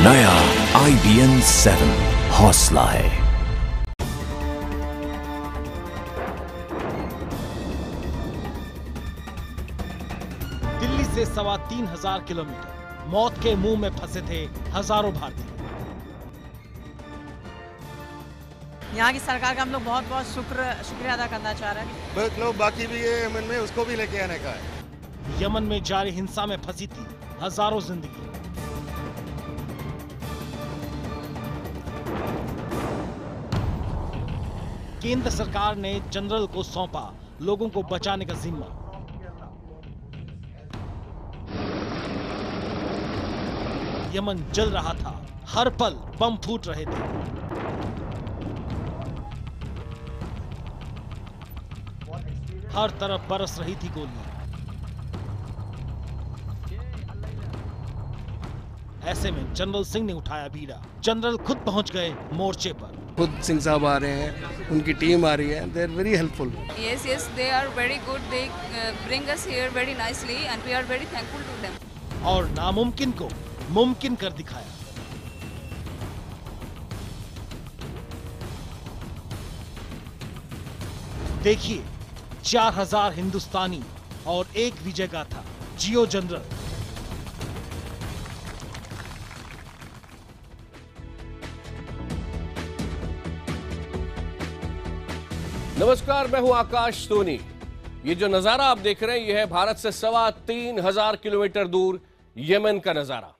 नया IBN 7 हौसला है। दिल्ली से 3,500 किलोमीटर मौत के मुंह में फंसे थे हजारों भारतीय। यहाँ की सरकार का हम लोग बहुत बहुत शुक्रिया अदा करना चाह रहे हैं। बहुत लोग बाकी भी है यमन में, उसको भी लेके आने का है। यमन में जारी हिंसा में फंसी थी हजारों जिंदगी। केंद्र सरकार ने जनरल को सौंपा लोगों को बचाने का जिम्मा। यमन जल रहा था, हर पल बम फूट रहे थे। हर तरफ बरस रही थी गोलियां। ऐसे में जनरल सिंह ने उठाया बीड़ा। जनरल खुद पहुंच गए मोर्चे पर। खुद सिंह साहब आ रहे हैं, उनकी टीम आ रही है। They are very helpful. Yes, they are very good. They bring us here very nicely and we are very thankful to them. और नामुमकिन को मुमकिन कर दिखाया। देखिए 4,000 हिंदुस्तानी और एक विजय गाथा। जियो जनरल। नमस्कार, मैं हूं आकाश सोनी। ये जो नजारा आप देख रहे हैं, यह है भारत से 3,500 किलोमीटर दूर यमन का नजारा।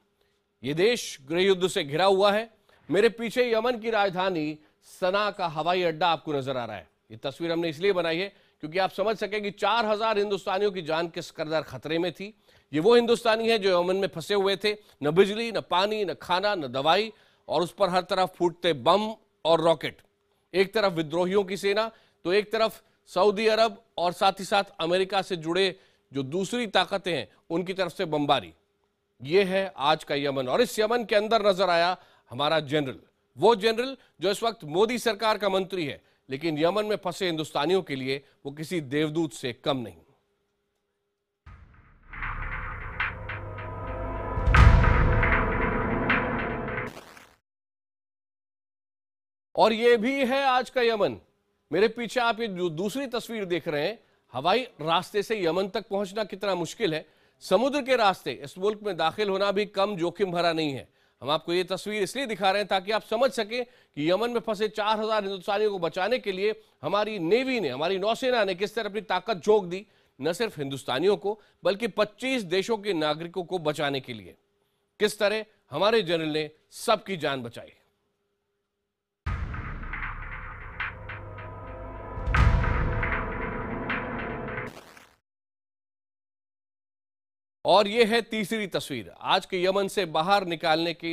ये देश गृह युद्ध से घिरा हुआ है। मेरे पीछे यमन की राजधानी सना का हवाई अड्डा आपको नजर आ रहा है। ये तस्वीर हमने इसलिए बनाई है क्योंकि आप समझ सकें कि 4,000 हिंदुस्तानियों की जान किस कदर खतरे में थी। ये वो हिंदुस्तानी है जो यमन में फंसे हुए थे। न बिजली, न पानी, न खाना, न दवाई, और उस पर हर तरफ फूटते बम और रॉकेट। एक तरफ विद्रोहियों की सेना तो एक तरफ सऊदी अरब और साथ ही साथ अमेरिका से जुड़े जो दूसरी ताकतें हैं उनकी तरफ से बमबारी। ये है आज का यमन। और इस यमन के अंदर नजर आया हमारा जनरल, वो जनरल जो इस वक्त मोदी सरकार का मंत्री है, लेकिन यमन में फंसे हिंदुस्तानियों के लिए वो किसी देवदूत से कम नहीं। और ये भी है आज का यमन। मेरे पीछे आप ये जो दूसरी तस्वीर देख रहे हैं, हवाई रास्ते से यमन तक पहुंचना कितना मुश्किल है। समुद्र के रास्ते इस मुल्क में दाखिल होना भी कम जोखिम भरा नहीं है। हम आपको ये तस्वीर इसलिए दिखा रहे हैं ताकि आप समझ सकें कि यमन में फंसे 4,000 हिंदुस्तानियों को बचाने के लिए हमारी नेवी ने, हमारी नौसेना ने किस तरह अपनी ताकत झोंक दी, न सिर्फ हिंदुस्तानियों को बल्कि 25 देशों के नागरिकों को बचाने के लिए। किस तरह हमारे जनरल ने सबकी जान बचाई। और यह है तीसरी तस्वीर, आज के यमन से बाहर निकालने के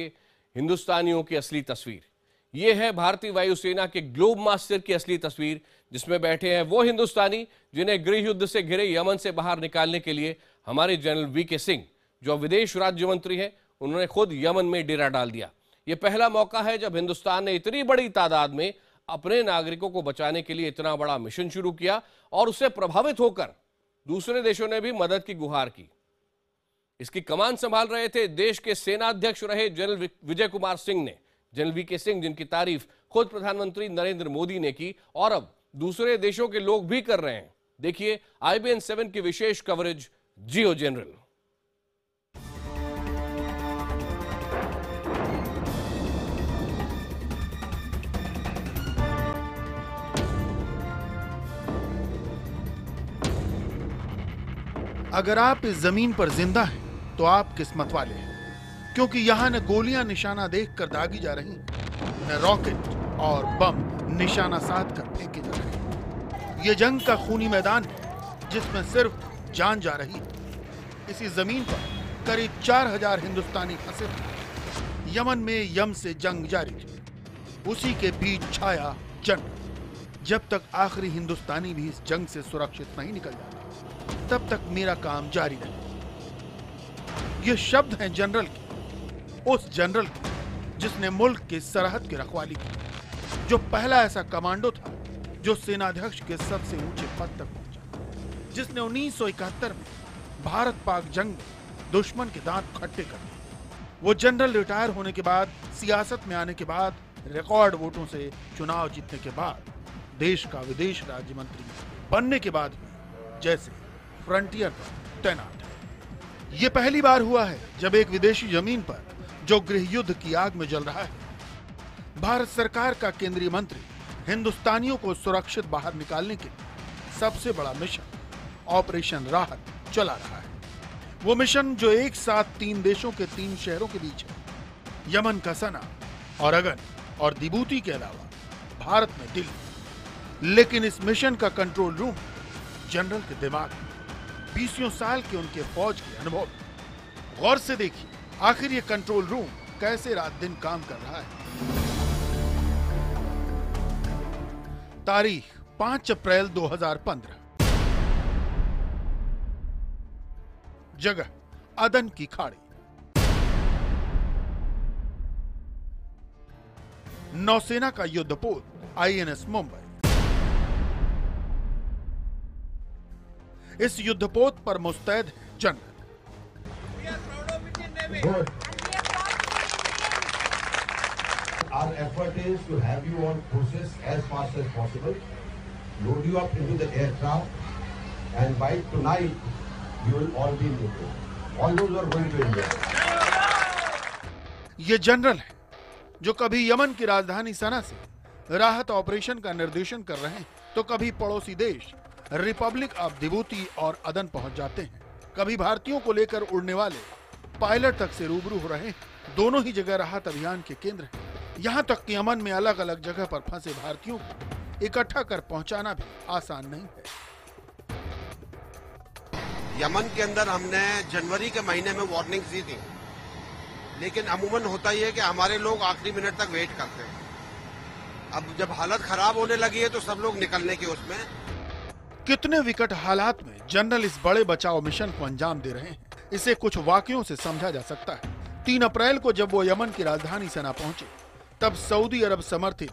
हिंदुस्तानियों की असली तस्वीर। यह है भारतीय वायुसेना के ग्लोब मास्टर की असली तस्वीर, जिसमें बैठे हैं वो हिंदुस्तानी जिन्हें गृह युद्ध से घिरे यमन से बाहर निकालने के लिए हमारे जनरल वीके सिंह, जो विदेश राज्य मंत्री हैं, उन्होंने खुद यमन में डेरा डाल दिया। यह पहला मौका है जब हिंदुस्तान ने इतनी बड़ी तादाद में अपने नागरिकों को बचाने के लिए इतना बड़ा मिशन शुरू किया, और उससे प्रभावित होकर दूसरे देशों ने भी मदद की गुहार की। इसकी कमान संभाल रहे थे देश के सेना अध्यक्ष रहे जनरल विजय कुमार सिंह ने। जनरल वीके सिंह, जिनकी तारीफ खुद प्रधानमंत्री नरेंद्र मोदी ने की और अब दूसरे देशों के लोग भी कर रहे हैं। देखिए IBN 7 की विशेष कवरेज, जियो जनरल। अगर आप इस जमीन पर जिंदा हैं तो आप किस्मत वाले हैं, क्योंकि यहां न गोलियां निशाना देखकर दागी जा रही, न रॉकेट और बम निशाना साध कर फेंके जा रहे। ये जंग का खूनी मैदान है जिसमें सिर्फ जान जा रही है। इसी जमीन पर करीब 4,000 हिंदुस्तानी फंसे थे। यमन में यम से जंग जारी थी। उसी के बीच छाया जंग। जब तक आखिरी हिंदुस्तानी भी इस जंग से सुरक्षित नहीं निकल जाता, तब तक मेरा काम जारी रहेगा। ये शब्द हैं जनरल के, उस जनरल के जिसने मुल्क की सरहद की रखवाली की, जो पहला ऐसा कमांडो था जो सेनाध्यक्ष के सबसे ऊंचे पद तक पहुंचा, जिसने 1971 में भारत पाक जंग में दुश्मन के दांत खट्टे कर दिए। वो जनरल रिटायर होने के बाद, सियासत में आने के बाद, रिकॉर्ड वोटों से चुनाव जीतने के बाद, देश का विदेश राज्य मंत्री बनने के बाद भी जैसे फ्रंटियर पर तैनात है। ये पहली बार हुआ है जब एक विदेशी जमीन पर, जो गृह युद्ध की आग में जल रहा है, भारत सरकार का केंद्रीय मंत्री हिंदुस्तानियों को सुरक्षित बाहर निकालने के लिए सबसे बड़ा मिशन ऑपरेशन राहत चला रहा है। वो मिशन जो एक साथ 3 देशों के 3 शहरों के बीच है, यमन का सना और अगन और जिबूती के अलावा भारत में दिल्ली। लेकिन इस मिशन का कंट्रोल रूम जनरल के दिमाग में 20 साल के उनके फौज के अनुभव। गौर से देखिए आखिर ये कंट्रोल रूम कैसे रात दिन काम कर रहा है। तारीख 5 अप्रैल 2015। जगह अदन की खाड़ी। नौसेना का युद्धपोत आईएनएस मुंबई। इस युद्धपोत पर मुस्तैद है general. Our effort is to have you on courses as fast as possible, load you up into the aircraft, and by tonight you will all be in India. All those who are going to India. ये general है जो कभी Yemen की राजधानी सना से राहत operation का निर्देशन कर रहे हैं, तो कभी पड़ोसी देश रिपब्लिक ऑफ जिबूती और अदन पहुंच जाते हैं। कभी भारतीयों को लेकर उड़ने वाले पायलट तक से रूबरू हो रहे हैं। दोनं ही जगह राहत अभियान के केंद्र हैं। यहाँ तक कि यमन में अलग अलग जगह पर फंसे भारतीयों को इकट्ठा कर पहुंचाना भी आसान नहीं है। यमन के अंदर हमने जनवरी के महीने में वार्निंग्स दी थी, लेकिन अमूमन होता ही है कि हमारे लोग आखिरी मिनट तक वेट करते हैं। अब जब हालत खराब होने लगी है तो सब लोग निकलने के उसमें। कितने विकट हालात में जनरल इस बड़े बचाव मिशन को अंजाम दे रहे हैं, इसे कुछ वाकयों से समझा जा सकता है। 3 अप्रैल को जब वो यमन की राजधानी सना पहुंचे, तब सऊदी अरब समर्थित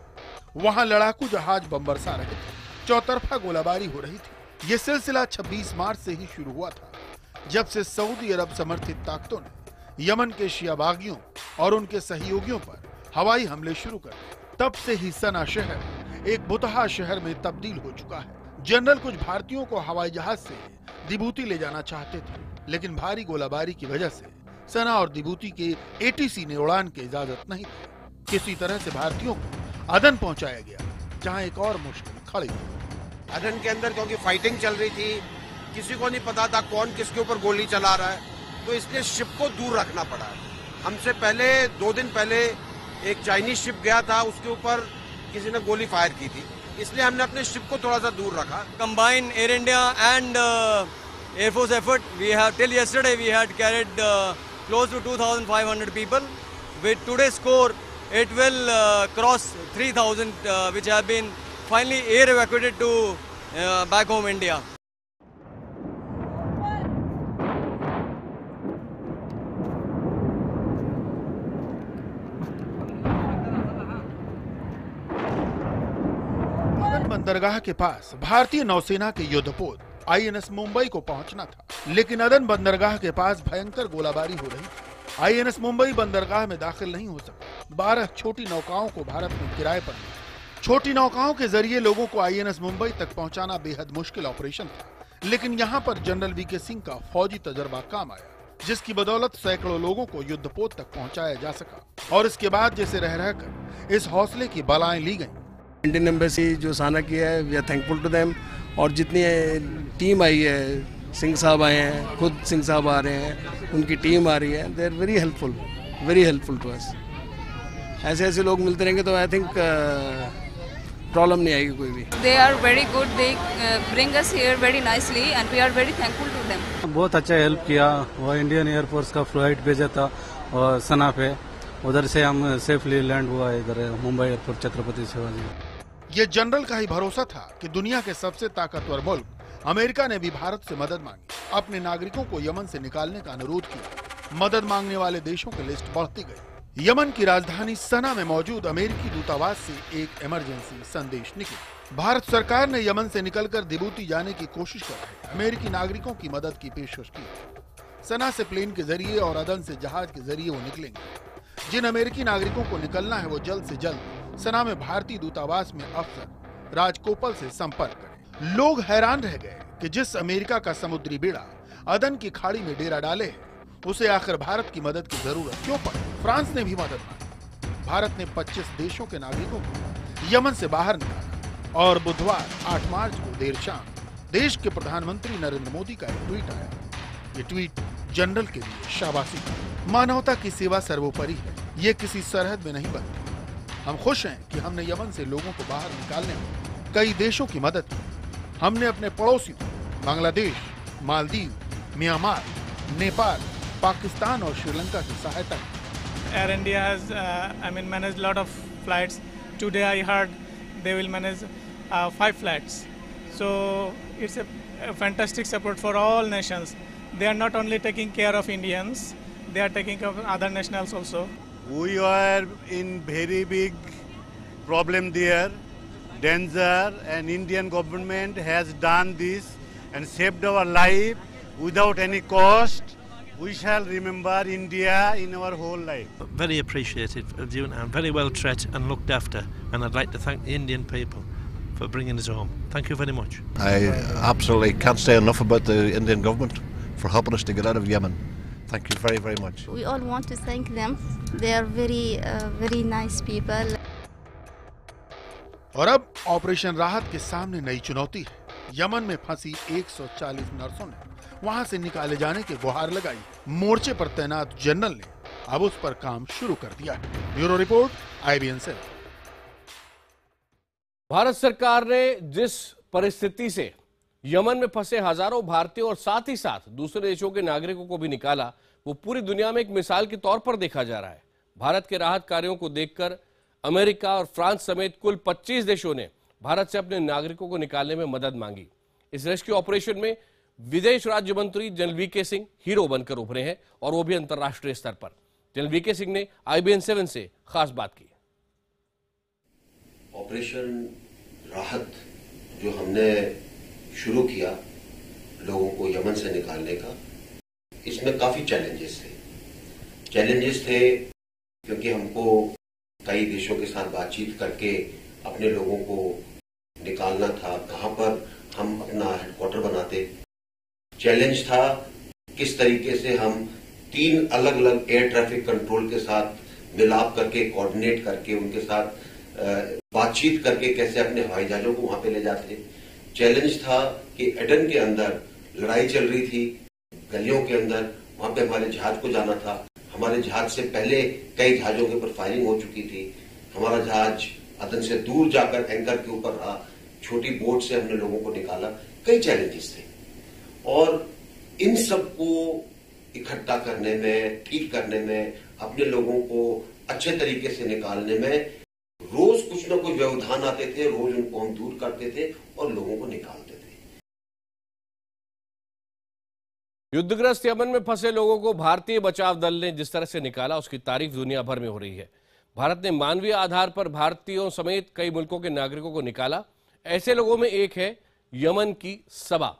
वहां लड़ाकू जहाज बम बरसा रहे थे। चौतरफा गोलाबारी हो रही थी। ये सिलसिला 26 मार्च से ही शुरू हुआ था, जब से सऊदी अरब समर्थित ताकतों ने यमन के शिया बागियों और उनके सहयोगियों पर हवाई हमले शुरू कर दिए। तब से ही सना शहर एक बुतहा शहर में तब्दील हो चुका है। जनरल कुछ भारतीयों को हवाई जहाज से जिबूती ले जाना चाहते थे, लेकिन भारी गोलाबारी की वजह से सना और जिबूती के एटीसी ने उड़ान की इजाजत नहीं दी। किसी तरह से भारतीयों को अदन पहुंचाया गया, जहां एक और मुश्किल खड़ी हुई। अदन के अंदर क्योंकि फाइटिंग चल रही थी, किसी को नहीं पता था कौन किसके ऊपर गोली चला रहा है, तो इसलिए शिप को दूर रखना पड़ा। हमसे पहले 2 दिन पहले एक चाइनीज शिप गया था, उसके ऊपर किसी ने गोली फायर की थी, इसलिए हमने अपने शिप को थोड़ा सा दूर रखा। Combine Air India and air force effort, we have till yesterday we had carried close to 2500 people. With today's score, it will cross 3000 which have been finally air evacuated to back home India. बंदरगाह के पास भारतीय नौसेना के युद्धपोत INS Mumbai को पहुंचना था, लेकिन अदन बंदरगाह के पास भयंकर गोलाबारी हो रही थी। आईएनएस मुंबई बंदरगाह में दाखिल नहीं हो सका। 12 छोटी नौकाओं को भारत में किराए पर लिया। छोटी नौकाओं के जरिए लोगों को आईएनएस मुंबई तक पहुंचाना बेहद मुश्किल ऑपरेशन था, लेकिन यहाँ पर जनरल वीके सिंह का फौजी तजर्बा काम आया, जिसकी बदौलत सैकड़ों लोगों को युद्धपोत तक पहुंचाया जा सका। और इसके बाद जैसे रह रहकर इस हौसले की बलाएं ली गईं। इंडियन एम्बेसी जो साना किया है, we are thankful to them. और जितनी टीम आई है, सिंह साहब आए हैं, खुद सिंह साहब आ रहे हैं, उनकी टीम आ रही है, they are very helpful to us. ऐसे ऐसे लोग मिलते रहेंगे तो आई थिंक प्रॉब्लम नहीं आएगी कोई भी। They are very good. They bring us here very nicely and we are very thankful to them. बहुत अच्छा हेल्प किया। वो इंडियन एयरफोर्स का फ्लाइट भेजा था और सना पे, उधर से हम सेफली लैंड हुआ इधर मुंबई एयरपोर्ट छत्रपति शिवाजी। ये जनरल का ही भरोसा था कि दुनिया के सबसे ताकतवर मुल्क अमेरिका ने भी भारत से मदद मांगी। अपने नागरिकों को यमन से निकालने का अनुरोध किया। मदद मांगने वाले देशों की लिस्ट बढ़ती गई। यमन की राजधानी सना में मौजूद अमेरिकी दूतावास से एक इमरजेंसी संदेश निकला। भारत सरकार ने यमन से निकलकर जिबूती जाने की कोशिश कर रहे अमेरिकी नागरिकों की मदद की पेशकश की। सना से प्लेन के जरिए और अदन से जहाज के जरिए वो निकलेंगे। जिन अमेरिकी नागरिकों को निकलना है वो जल्द से जल्द सना में भारतीय दूतावास में अफसर राजकोपल से संपर्क करें। लोग हैरान रह गए कि जिस अमेरिका का समुद्री बेड़ा अदन की खाड़ी में डेरा डाले है, उसे आखिर भारत की मदद की जरूरत क्यों पड़ी? फ्रांस ने भी मदद मांगी। भारत ने 25 देशों के नागरिकों को यमन से बाहर निकाला और बुधवार 8 मार्च को देर शाम देश के प्रधानमंत्री नरेंद्र मोदी का एक ट्वीट आया। ये ट्वीट जनरल के लिए शाबाशी है। मानवता की सेवा सर्वोपरि है, ये किसी सरहद में नहीं बनती। हम खुश हैं कि हमने यमन से लोगों को बाहर निकालने में कई देशों की मदद की। हमने अपने पड़ोसियों बांग्लादेश, मालदीव, म्यांमार, नेपाल, पाकिस्तान और श्रीलंका की सहायता की। Air India has, managed a lot of flights. Today I heard they will manage 5 flights. So it's a fantastic support for all nations. They are not only taking care of Indians, they are taking care of other nationals also. We are in very big problem there, danger, and Indian government has done this and saved our life without any cost. We shall remember India in our whole life. Very appreciated of you and very well treated and looked after, and I'd like to thank the Indian people for bringing us home. Thank you very much. I absolutely can't say enough about the Indian government for helping us to get out of Yemen. Thank you very, very much. We all want to thank them. They are very nice people. और अब operation राहत के सामने नई चुनौती है। Yemen में फंसी 140 नर्सों ने वहां से निकाले जाने की गुहार लगाई। मोर्चे पर तैनात जनरल ने अब उस पर काम शुरू कर दिया है। Bureau report, IBN 7। भारत सरकार ने जिस परिस्थिति से यमन में फंसे हजारों भारतीयों और साथ ही साथ दूसरे देशों के नागरिकों को भी निकाला, वो पूरी दुनिया में एक मिसाल के तौर पर देखा जा रहा है। भारत के राहत कार्यों को देखकर अमेरिका और फ्रांस समेत कुल 25 देशों ने भारत से अपने नागरिकों को निकालने में मदद मांगी। इस रेस्क्यू ऑपरेशन में विदेश राज्य मंत्री जनरल वीके सिंह हीरो बनकर उभरे हैं, और वो भी अंतर्राष्ट्रीय स्तर पर। जनरल वीके सिंह ने IBN 7 से खास बात की। ऑपरेशन राहत जो हमने शुरू किया लोगों को यमन से निकालने का, इसमें काफी चैलेंजेस थे क्योंकि हमको कई देशों के साथ बातचीत करके अपने लोगों को निकालना था। कहां पर हम अपना हेडक्वार्टर बनाते, चैलेंज था किस तरीके से हम 3 अलग अलग एयर ट्रैफिक कंट्रोल के साथ मिलाप करके, कोऑर्डिनेट करके, उनके साथ बातचीत करके कैसे अपने हवाई जहाजों को वहां पे ले जाते। चैलेंज था कि एडन के अंदर लड़ाई चल रही थी, गलियों के अंदर, वहां पे हमारे जहाज को जाना था। हमारे जहाज से पहले कई जहाजों के ऊपर फायरिंग हो चुकी थी। हमारा जहाज अदन से दूर जाकर एंकर के ऊपर रहा, छोटी बोट से हमने लोगों को निकाला। कई चैलेंजेस थे और इन सबको इकट्ठा करने में, ठीक करने में, अपने लोगों को अच्छे तरीके से निकालने में रोज कुछ न कुछ व्यवधान आते थे। रोज उनको हम दूर करते थे और लोगों को निकालते थे। युद्धग्रस्त यमन में फंसे लोगों को भारतीय बचाव दल ने जिस तरह से निकाला, उसकी तारीफ दुनिया भर में हो रही है। भारत ने मानवीय आधार पर भारतीयों समेत कई मुल्कों के नागरिकों को निकाला। ऐसे लोगों में एक है यमन की सबा।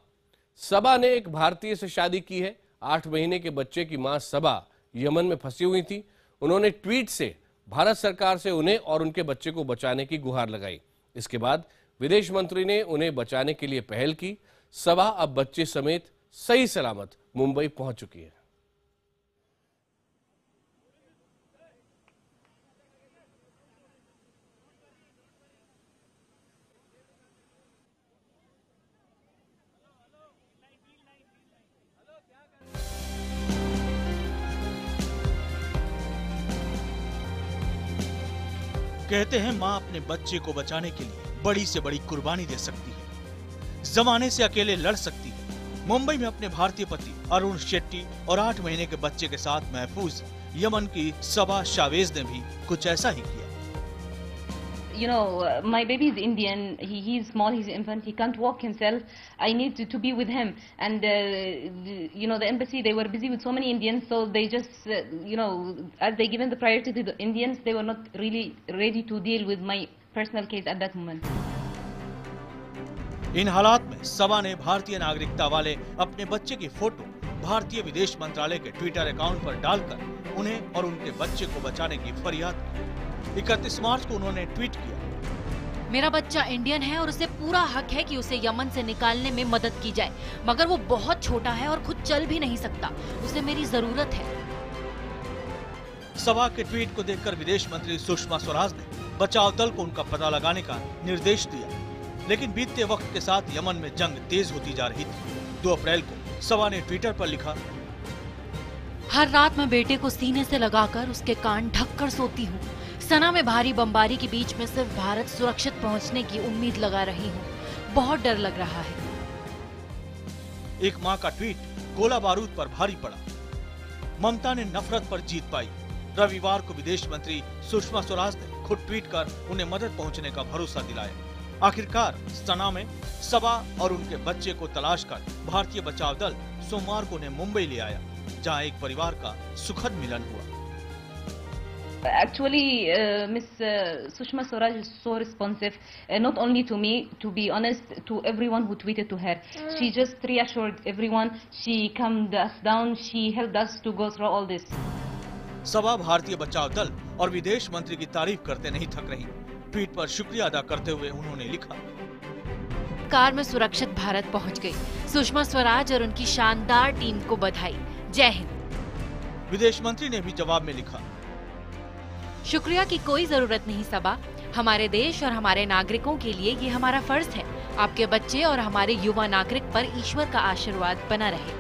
सबा ने एक भारतीय से शादी की है। 8 महीने के बच्चे की मां सबा यमन में फंसी हुई थी। उन्होंने ट्वीट से भारत सरकार से उन्हें और उनके बच्चे को बचाने की गुहार लगाई। इसके बाद विदेश मंत्री ने उन्हें बचाने के लिए पहल की। सबा अब बच्चे समेत सही सलामत मुंबई पहुंच चुकी है। कहते हैं मां अपने बच्चे को बचाने के लिए बड़ी से बड़ी कुर्बानी दे सकती है, जमाने से अकेले लड़ सकती है। मुंबई में अपने भारतीय पति अरुण शेट्टी और 8 महीने के बच्चे के साथ महफूज यमन की सबा शावेज ने भी कुछ ऐसा ही किया। You know, my baby is Indian. He's small. He's an infant. He can't walk himself. I need to be with him. And you know, the embassy, they were busy with so many Indians, so they just you know, as they given the priority to the Indians, they were not really ready to deal with my personal case at that moment. इन हालात में सबा ने भारतीय नागरिकता वाले अपने बच्चे की photo भारतीय विदेश मंत्रालय के ट्विटर अकाउंट पर डालकर उन्हें और उनके बच्चे को बचाने की फरियाद की। 31 मार्च को उन्होंने ट्वीट किया, मेरा बच्चा इंडियन है और उसे पूरा हक है कि उसे यमन से निकालने में मदद की जाए, मगर वो बहुत छोटा है और खुद चल भी नहीं सकता, उसे मेरी जरूरत है। सभा के ट्वीट को देखकर विदेश मंत्री सुषमा स्वराज ने बचाव दल को उनका पता लगाने का निर्देश दिया, लेकिन बीतते वक्त के साथ यमन में जंग तेज होती जा रही थी। 2 अप्रैल को सभा ने ट्विटर पर लिखा, हर रात मैं बेटे को सीने से लगाकर उसके कान ढककर सोती हूँ। सना में भारी बमबारी के बीच में सिर्फ भारत सुरक्षित पहुँचने की उम्मीद लगा रही हूँ। बहुत डर लग रहा है। एक माँ का ट्वीट गोला बारूद पर भारी पड़ा। ममता ने नफरत पर जीत पाई। रविवार को विदेश मंत्री सुषमा स्वराज ने खुद ट्वीट कर उन्हें मदद पहुंचने का भरोसा दिलाया। आखिरकार सना में सबा और उनके बच्चे को तलाश कर भारतीय बचाव दल सोमवार को उन्हें मुंबई ले आया, जहां एक परिवार का सुखद मिलन हुआ। Actually, Miss Sushma Swaraj is so responsive, not only to me, to be honest, to everyone who tweeted to her. She just reassured everyone. She calmed us down. She helped us to go through all this. सबा भारतीय बचाव दल और विदेश मंत्री की तारीफ करते नहीं थक रही। ट्वीट पर शुक्रिया अदा करते हुए उन्होंने लिखा, कार में सुरक्षित भारत पहुंच गई। सुषमा स्वराज और उनकी शानदार टीम को बधाई। जय हिंद। विदेश मंत्री ने भी जवाब में लिखा, शुक्रिया की कोई जरूरत नहीं सबा, हमारे देश और हमारे नागरिकों के लिए ये हमारा फर्ज है। आपके बच्चे और हमारे युवा नागरिक पर ईश्वर का आशीर्वाद बना रहे।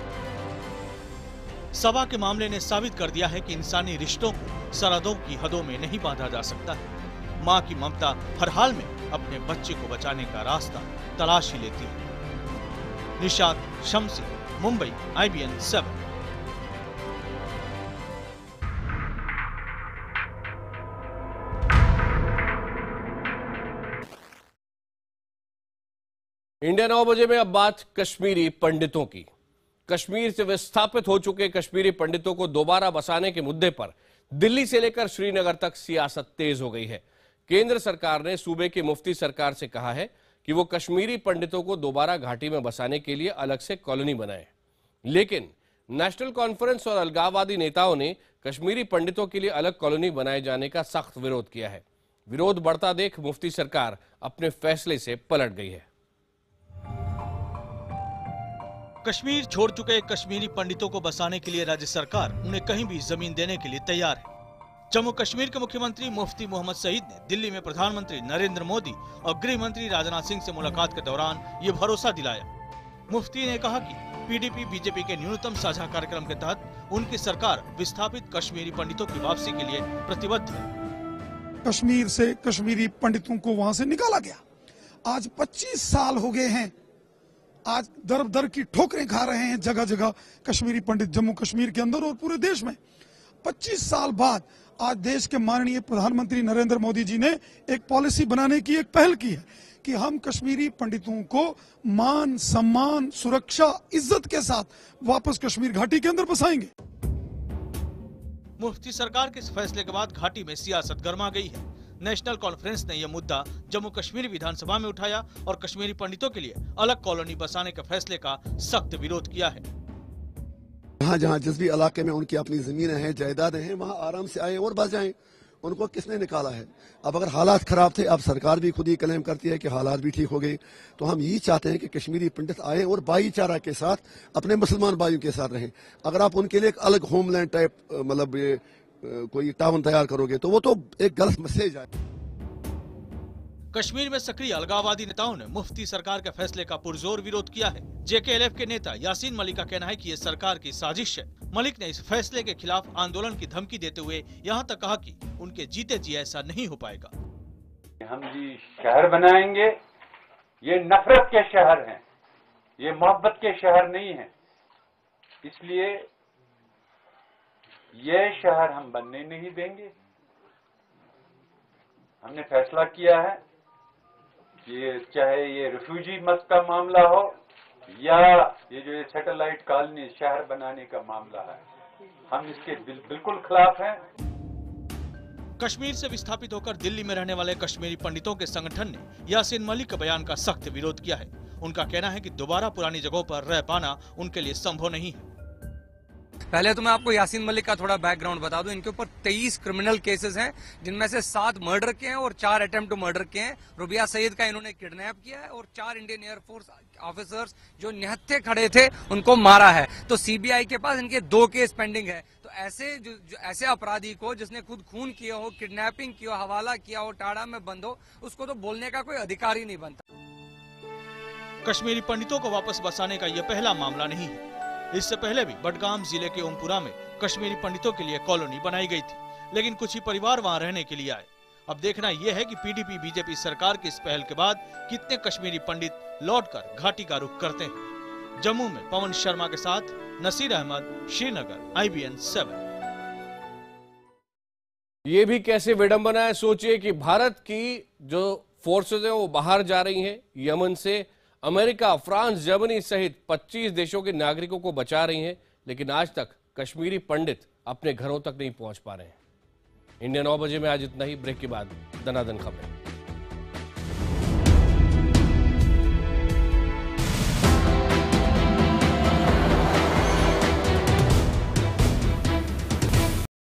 सबा के मामले ने साबित कर दिया है कि इंसानी रिश्तों को सरहदों की हदों में नहीं बांधा जा सकता है। माँ की ममता हर हाल में अपने बच्चे को बचाने का रास्ता तलाश ही लेती है। निशात शम्सी, मुंबई, IBN 7। इंडिया 9 बजे में अब बात कश्मीरी पंडितों की। कश्मीर से विस्थापित हो चुके कश्मीरी पंडितों को दोबारा बसाने के मुद्दे पर दिल्ली से लेकर श्रीनगर तक सियासत तेज हो गई है। केंद्र सरकार ने सूबे की मुफ्ती सरकार से कहा है कि वो कश्मीरी पंडितों को दोबारा घाटी में बसाने के लिए अलग से कॉलोनी बनाए, लेकिन नेशनल कॉन्फ्रेंस और अलगाववादी नेताओं ने कश्मीरी पंडितों के लिए अलग कॉलोनी बनाए जाने का सख्त विरोध किया है। विरोध बढ़ता देख मुफ्ती सरकार अपने फैसले से पलट गई है। कश्मीर छोड़ चुके कश्मीरी पंडितों को बसाने के लिए राज्य सरकार उन्हें कहीं भी जमीन देने के लिए तैयार है। जम्मू कश्मीर के मुख्यमंत्री मुफ्ती मोहम्मद सईद ने दिल्ली में प्रधानमंत्री नरेंद्र मोदी और गृह मंत्री राजनाथ सिंह से मुलाकात के दौरान ये भरोसा दिलाया। मुफ्ती ने कहा कि PDP बीजेपी के न्यूनतम साझा कार्यक्रम के तहत उनकी सरकार विस्थापित कश्मीरी पंडितों की वापसी के लिए प्रतिबद्ध है। कश्मीर से कश्मीरी पंडितों को वहां से निकाला गया। आज 25 साल हो गए हैं। आज दर दर की ठोकरें खा रहे हैं जगह जगह कश्मीरी पंडित, जम्मू कश्मीर के अंदर और पूरे देश में। 25 साल बाद आज देश के माननीय प्रधानमंत्री नरेंद्र मोदी जी ने एक पॉलिसी बनाने की एक पहल की है कि हम कश्मीरी पंडितों को मान, सम्मान, सुरक्षा, इज्जत के साथ वापस कश्मीर घाटी के अंदर बसाएंगे। मुफ्ती सरकार के इस फैसले के बाद घाटी में सियासत गर्मा गई है। नेशनल कॉन्फ्रेंस ने यह मुद्दा जम्मू कश्मीर विधानसभा में उठाया और कश्मीरी पंडितों के लिए अलग कॉलोनी बसाने के फैसले का सख्त विरोध किया है। जहाँ जहाँ जिस भी इलाके में उनकी अपनी जमीनें हैं, जायदादें हैं, वहाँ आराम से आए और बस जाएं। उनको किसने निकाला है? अब अगर हालात खराब थे, अब सरकार भी खुद ही क्लेम करती है कि हालात भी ठीक हो गए, तो हम यही चाहते हैं कि कश्मीरी पंडित आए और भाईचारा के साथ अपने मुसलमान भाइयों के साथ रहें। अगर आप उनके लिए एक अलग होमलैंड टाइप मतलब ये कोई टाउन तैयार करोगे तो वो तो एक गलत मैसेज है। कश्मीर में सक्रिय अलगाववादी नेताओं ने मुफ्ती सरकार के फैसले का पुरजोर विरोध किया है। JKLF के नेता यासीन मलिक का कहना है कि ये सरकार की साजिश है। मलिक ने इस फैसले के खिलाफ आंदोलन की धमकी देते हुए यहाँ तक कहा कि उनके जीते जी ऐसा नहीं हो पाएगा। हम जी शहर बनाएंगे, ये नफरत के शहर हैं, ये मोहब्बत के शहर नहीं है, इसलिए ये शहर हम बनने नहीं देंगे। हमने फैसला किया है कि चाहे ये रिफ्यूजी मत का मामला हो या ये जो सैटेलाइट कॉलोनी शहर बनाने का मामला है, हम इसके बिल्कुल खिलाफ हैं। कश्मीर से विस्थापित होकर दिल्ली में रहने वाले कश्मीरी पंडितों के संगठन ने यासीन मलिक के बयान का सख्त विरोध किया है। उनका कहना है कि दोबारा पुरानी जगहों पर रह पाना उनके लिए संभव नहीं है। पहले तो मैं आपको यासीन मलिक का थोड़ा बैकग्राउंड बता दूं। इनके ऊपर 23 क्रिमिनल केसेस हैं, जिनमें से 7 मर्डर के हैं और 4 अटेम्प्ट टू मर्डर के हैं। रुबिया सईद का इन्होंने किडनैप किया है और 4 इंडियन एयरफोर्स ऑफिसर्स जो निहत्थे खड़े थे उनको मारा है। तो सीबीआई के पास इनके 2 केस पेंडिंग है। तो ऐसे जो ऐसे अपराधी को जिसने खुद खून किया हो, किडनैपिंग किया हो, हवाला किया हो, टाड़ा में बंद हो, उसको तो बोलने का कोई अधिकार ही नहीं बनता। कश्मीरी पंडितों को वापस बसाने का यह पहला मामला नहीं है। इससे पहले भी बडगाम जिले के ओमपुरा में कश्मीरी पंडितों के लिए कॉलोनी बनाई गई थी, लेकिन कुछ ही परिवार वहां रहने के लिए आए। अब देखना यह है कि पीडीपी बीजेपी सरकार की इस पहल के बाद कितने कश्मीरी पंडित लौटकर घाटी का रुख करते हैं। जम्मू में पवन शर्मा के साथ नसीर अहमद, श्रीनगर, IBN 7। ये भी कैसे विडंबना है, सोचिए कि भारत की जो फोर्सेज है वो बाहर जा रही हैं यमन से। अमेरिका, फ्रांस, जर्मनी सहित 25 देशों के नागरिकों को बचा रही हैं, लेकिन आज तक कश्मीरी पंडित अपने घरों तक नहीं पहुंच पा रहे हैं। इंडिया 9 बजे में आज इतना ही। ब्रेक के बाद दनादन खबरें।